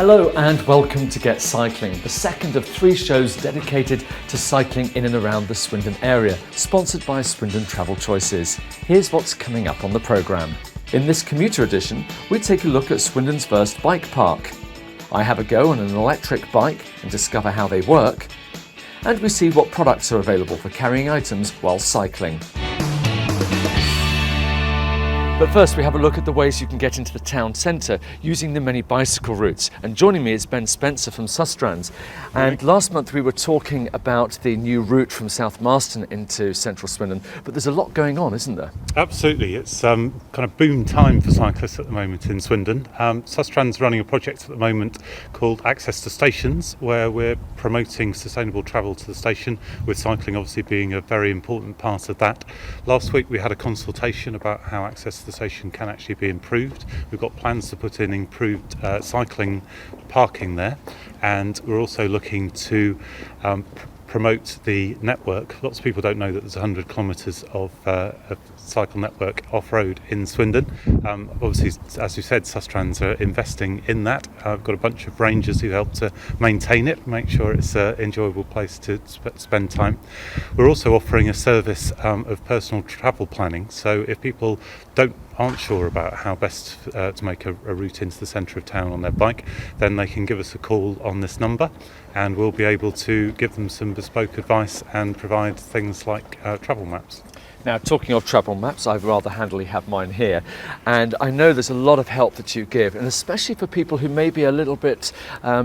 Hello and welcome to Get Cycling, the second of 3 shows dedicated to cycling in and around the Swindon area, sponsored by Swindon Travel Choices. Here's what's coming up on the programme. In this commuter edition, we take a look at Swindon's first bike park. I have a go on an electric bike and discover how they work. And we see what products are available for carrying items while cycling. But first we have a look at the ways you can get into the town centre using the many bicycle routes. And joining me is Ben Spencer from Sustrans. And last month we were talking about the new route from South Marston into central Swindon, but there's a lot going on, isn't there? Absolutely, it's kind of boom time for cyclists at the moment in Swindon. Sustrans running a project at the moment called Access to Stations, where we're promoting sustainable travel to the station, with cycling obviously being a very important part of that. Last week we had a consultation about how access to the station can actually be improved. We've got plans to put in improved cycling parking there, and we're also looking to promote the network. Lots of people don't know that there's 100 kilometres of cycle network off-road in Swindon. Obviously, as you said, Sustrans are investing in that. I've got a bunch of rangers who help to maintain it, make sure it's an enjoyable place to spend time. We're also offering a service of personal travel planning, so if people aren't sure about how best to make a route into the centre of town on their bike, then they can give us a call on this number and we'll be able to give them some bespoke advice and provide things like travel maps. Now, talking of travel maps, I rather handily have mine here, and I know there's a lot of help that you give, and especially for people who may be a little bit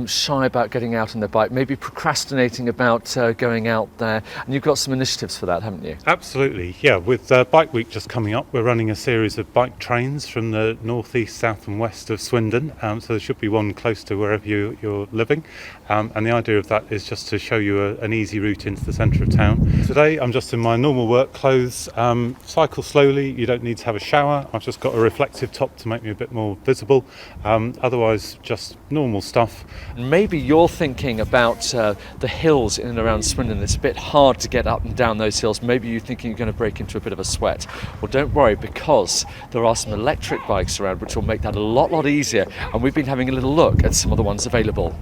shy about getting out on their bike, maybe procrastinating about going out there, and you've got some initiatives for that, haven't you? Absolutely, yeah. With Bike Week just coming up, we're running a series of bike trains from the north, east, south and west of Swindon, so there should be one close to wherever you're living, and the idea of that is just to show you an easy route into the centre of town. Today I'm just in my normal work clothes. Cycle slowly, you don't need to have a shower. I've just got a reflective top to make me a bit more visible. Otherwise, just normal stuff. Maybe you're thinking about the hills in and around Swindon. It's a bit hard to get up and down those hills. Maybe you're thinking you're going to break into a bit of a sweat. Well, don't worry, because there are some electric bikes around which will make that a lot easier. And we've been having a little look at some of the ones available.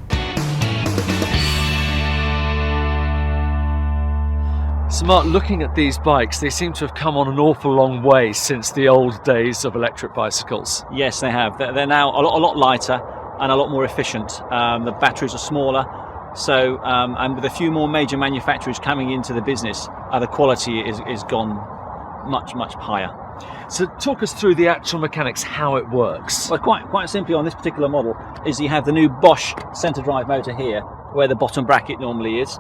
So Mark, looking at these bikes, they seem to have come on an awful long way since the old days of electric bicycles. Yes, they have. They're now a lot lighter and a lot more efficient. The batteries are smaller, so and with a few more major manufacturers coming into the business, the quality is gone much higher. So talk us through the actual mechanics, how it works. Well, quite simply on this particular model is you have the new Bosch centre drive motor here, where the bottom bracket normally is.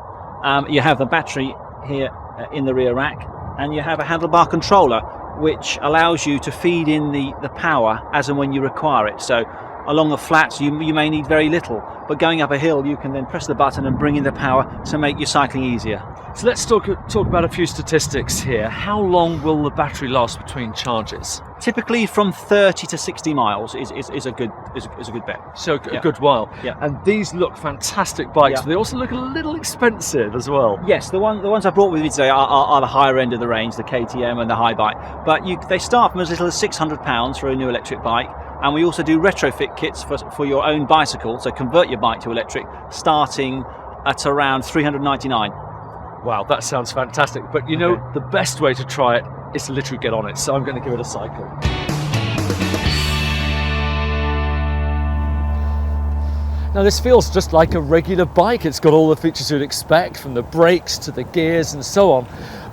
You have the battery here in the rear rack, and you have a handlebar controller which allows you to feed in the power as and when you require it. So along the flats you may need very little, but going up a hill you can then press the button and bring in the power to make your cycling easier. So let's talk about a few statistics here. How long will the battery last between charges? Typically from 30 to 60 miles is a good bet. So a good while. Yeah. And these look fantastic bikes, but they also look a little expensive as well. Yes, the ones I brought with me today are the higher end of the range, the KTM and the high bike. But they start from as little as £600 for a new electric bike. And we also do retrofit kits for your own bicycle, so convert your bike to electric, starting at around £399. Wow, that sounds fantastic. But you know, the best way to try it is to literally get on it. So I'm going to give it a cycle. Now this feels just like a regular bike. It's got all the features you'd expect, from the brakes to the gears and so on.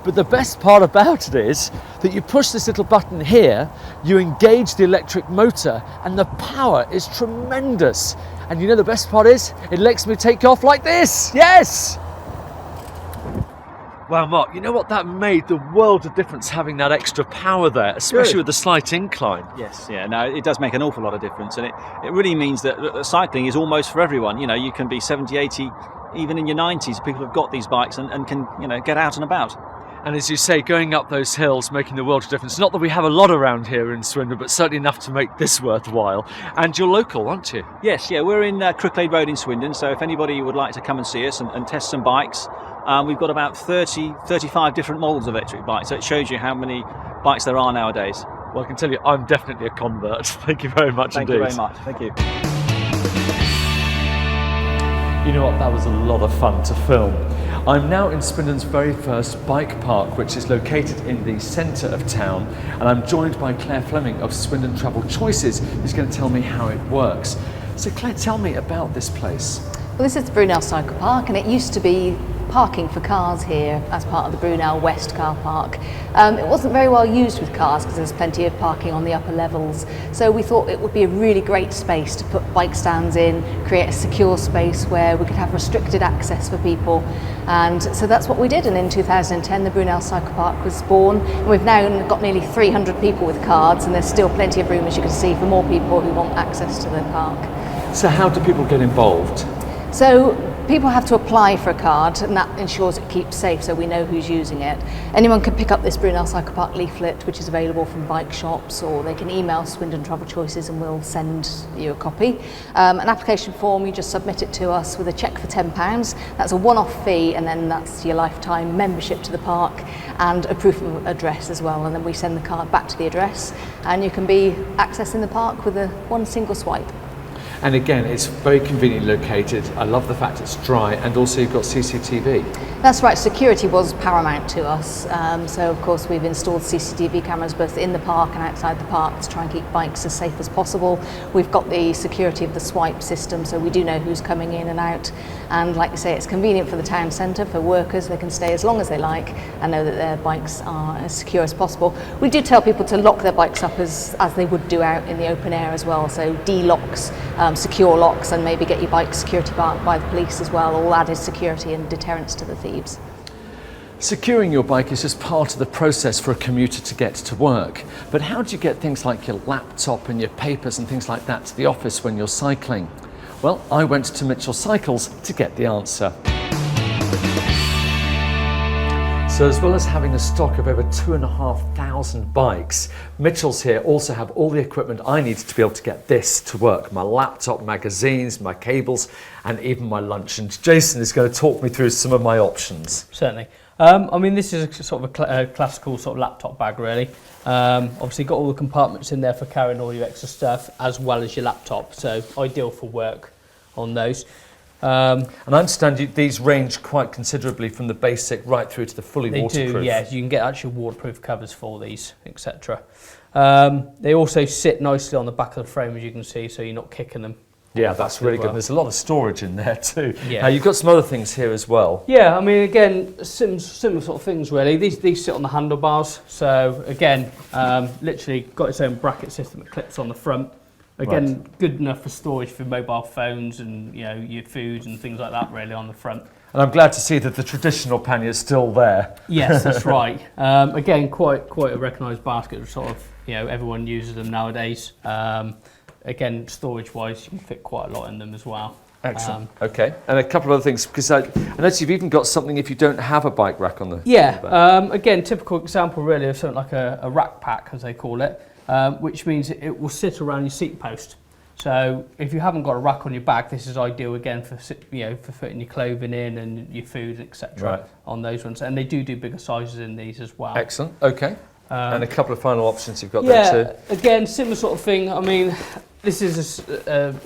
But the best part about it is that you push this little button here, you engage the electric motor, and the power is tremendous. And you know the best part is, it lets me take off like this. Yes! Wow, Mark, you know what? That made the world of difference, having that extra power there, especially with the slight incline. Yes, yeah, no, it does make an awful lot of difference, and it really means that cycling is almost for everyone. You know, you can be 70, 80, even in your 90s, people have got these bikes and can, get out and about. And as you say, going up those hills, making the world of difference. Not that we have a lot around here in Swindon, but certainly enough to make this worthwhile. And you're local, aren't you? Yes, yeah, we're in Crooklade Road in Swindon, so if anybody would like to come and see us and test some bikes, we've got about 35 different models of electric bikes, so it shows you how many bikes there are nowadays. Well, I can tell you, I'm definitely a convert. Thank you very much indeed. Thank you very much. Thank you. You know what, that was a lot of fun to film. I'm now in Swindon's very first bike park, which is located in the centre of town, and I'm joined by Claire Fleming of Swindon Travel Choices, who's going to tell me how it works. So Claire, tell me about this place. Well, this is the Brunel Cycle Park, and it used to be parking for cars here as part of the Brunel West car park. It wasn't very well used with cars because there's plenty of parking on the upper levels, so we thought it would be a really great space to put bike stands in, create a secure space where we could have restricted access for people, and so that's what we did. And in 2010 the Brunel Cycle Park was born, and we've now got nearly 300 people with cards, and there's still plenty of room, as you can see, for more people who want access to the park. So how do people get involved? So people have to apply for a card, and that ensures it keeps safe, so we know who's using it. Anyone can pick up this Brunel Cycle Park leaflet, which is available from bike shops, or they can email Swindon Travel Choices and we'll send you a copy. An application form, you just submit it to us with a cheque for £10. That's a one-off fee, and then that's your lifetime membership to the park and a proof of address as well, and then we send the card back to the address, and you can be accessing the park with one single swipe. And again, it's very conveniently located. I love the fact it's dry, and also you've got CCTV. That's right, security was paramount to us. So of course we've installed CCTV cameras both in the park and outside the park to try and keep bikes as safe as possible. We've got the security of the swipe system, so we do know who's coming in and out. And like you say, it's convenient for the town centre, for workers. They can stay as long as they like and know that their bikes are as secure as possible. We do tell people to lock their bikes up as they would do out in the open air as well, so D-locks, secure locks, and maybe get your bike security marked by the police as well. All added security and deterrence to the thieves. Securing your bike is just part of the process for a commuter to get to work. But how do you get things like your laptop and your papers and things like that to the office when you're cycling? Well, I went to Mitchell Cycles to get the answer. So as well as having a stock of over 2,500 bikes, Mitchell's here also have all the equipment I need to be able to get this to work. My laptop, magazines, my cables, and even my lunch. And Jason is going to talk me through some of my options. Certainly. I mean, this is a sort of a classical sort of laptop bag, really. Obviously got all the compartments in there for carrying all your extra stuff, as well as your laptop. So ideal for work on those. And I understand these range quite considerably from the basic right through to the fully waterproof. They do, yeah. You can get actual waterproof covers for these, etc. They also sit nicely on the back of the frame, as you can see, so you're not kicking them. Yeah, that's really good. And there's a lot of storage in there too. Yeah. Now you've got some other things here as well. Yeah, I mean, again, similar sort of things really. These sit on the handlebars. So again, literally got its own bracket system that clips on the front. Again, right. Good enough for storage for mobile phones and your food and things like that really on the front. And I'm glad to see that the traditional pannier is still there. Yes, that's right. Again, quite a recognised basket. Sort of, everyone uses them nowadays. Again, storage-wise, you can fit quite a lot in them as well. Excellent. Okay, and a couple of other things, because I notice you've even got something if you don't have a bike rack on the back. Again, typical example really of something like a rack pack, as they call it. Which means it will sit around your seat post. So if you haven't got a rack on your back, this is ideal again for for putting your clothing in and your food, etc. On those ones. And they do bigger sizes in these as well. Excellent. Okay. And a couple of final options you've got there too. Yeah. Again, similar sort of thing. I mean, this is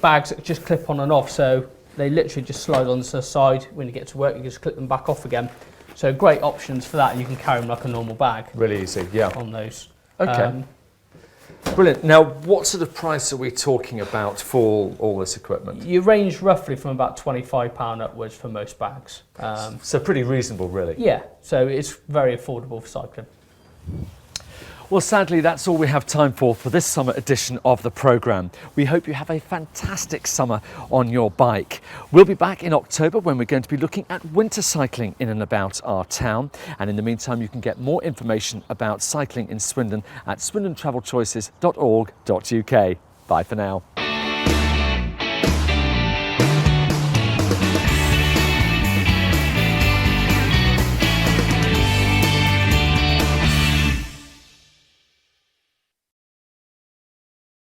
bags that just clip on and off, so they literally just slide onto the side. When you get to work, you just clip them back off again. So great options for that, and you can carry them like a normal bag. Really easy. Yeah. On those. Okay. Brilliant. Now, what sort of price are we talking about for all this equipment? You range roughly from about £25 upwards for most bags. So pretty reasonable, really. Yeah, so it's very affordable for cycling. Well, sadly, that's all we have time for this summer edition of the programme. We hope you have a fantastic summer on your bike. We'll be back in October when we're going to be looking at winter cycling in and about our town. And in the meantime, you can get more information about cycling in Swindon at swindontravelchoices.org.uk. Bye for now.